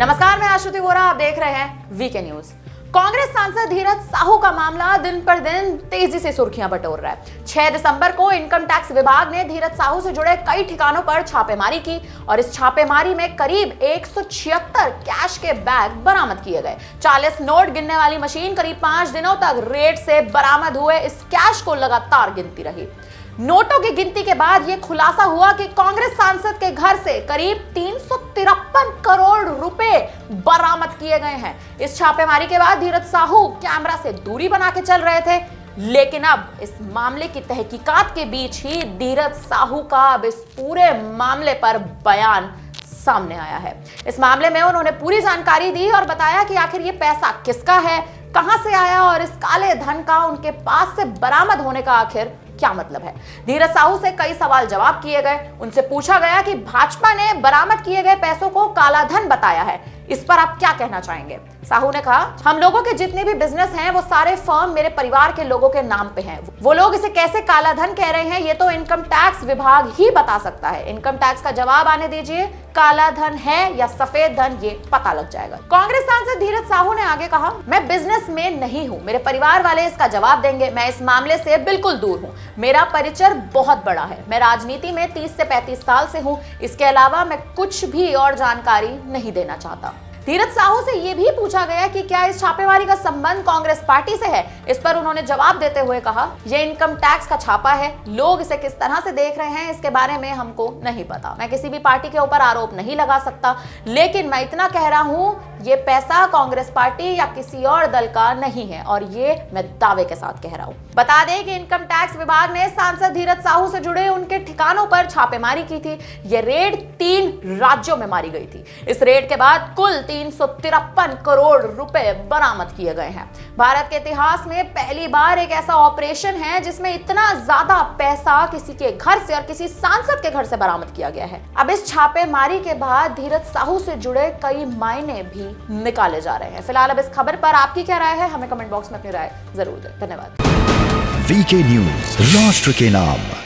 नमस्कार, मैं आश्रुति वोरा, आप देख रहे हैं वीके न्यूज। कांग्रेस सांसद धीरज साहू का मामला दिन पर दिन तेजी से सुर्खियां बटोर रहा है। 6 दिसंबर को इनकम टैक्स विभाग ने धीरज साहू से जुड़े कई ठिकानों पर छापेमारी की और इस छापेमारी में करीब 176 कैश के बैग बरामद किए गए। 40 नोट गिनने वाली मशीन करीब 5 दिनों तक रेड से बरामद हुए इस कैश को लगातार गिनती रही। नोटों की गिनती के बाद यह खुलासा हुआ कि कांग्रेस सांसद के घर से करीब 353 करोड़ रुपए बरामद किए गए हैं। इस छापेमारी के बाद धीरज साहू कैमरा से दूरी बना के चल रहे थे, लेकिन अब इस मामले की तहकीकात के बीच ही धीरज साहू का अब इस पूरे मामले पर बयान सामने आया है। इस मामले में उन्होंने पूरी जानकारी दी और बताया कि आखिर ये पैसा किसका है, कहां से आया और इस काले धन का उनके पास से बरामद होने का आखिर क्या मतलब है। धीरज साहू से कई सवाल जवाब किए गए। उनसे पूछा गया कि भाजपा ने बरामद किए गए पैसों को काला धन बताया है, इस पर आप क्या कहना चाहेंगे। साहू ने कहा, हम लोगों के जितने भी बिजनेस हैं वो सारे फर्म मेरे परिवार के लोगों के नाम पे हैं। वो लोग इसे कैसे काला धन कह रहे हैं ये तो इनकम टैक्स विभाग ही बता सकता है। इनकम टैक्स का जवाब आने दीजिए, काला धन है या सफेद धन ये पता लग जाएगा। कांग्रेस सांसद धीरज साहू ने आगे कहा, मैं बिजनेस में नहीं हूं, मेरे परिवार वाले इसका जवाब देंगे। मैं इस मामले से बिल्कुल दूर हूं। मेरा परिचय बहुत बड़ा है। मैं राजनीति में 30 से 35 साल से हूं। इसके अलावा मैं कुछ भी और जानकारी नहीं देना चाहता। धीरज साहू से यह भी पूछा गया कि क्या इस छापेमारी का संबंध कांग्रेस पार्टी से है। इस पर उन्होंने जवाब देते हुए कहा, यह इनकम टैक्स का छापा है। लोग इसे किस तरह से देख रहे हैं इसके बारे में हमको नहीं पता। मैं किसी भी पार्टी के ऊपर आरोप नहीं लगा सकता, लेकिन मैं इतना कह रहा हूं, ये पैसा कांग्रेस पार्टी या किसी और दल का नहीं है और ये मैं दावे के साथ कह रहा हूं। बता दें कि इनकम टैक्स विभाग ने सांसद धीरज साहू से जुड़े उनके ठिकानों पर छापेमारी की थी। यह रेड 3 राज्यों में मारी गई थी। इस रेड के बाद कुल 353 करोड़ रुपए बरामद किए गए हैं। भारत के इतिहास में पहली बार एक ऐसा ऑपरेशन है जिसमें इतना ज्यादा पैसा किसी के घर से और किसी सांसद के घर से बरामद किया गया है। अब इस छापेमारी के बाद धीरज साहू से जुड़े कई मायने भी निकाले जा रहे हैं। फिलहाल अब इस खबर पर आपकी क्या राय है, हमें कमेंट बॉक्स में अपनी राय जरूर दें। धन्यवाद। वीके न्यूज, राष्ट्र के नाम।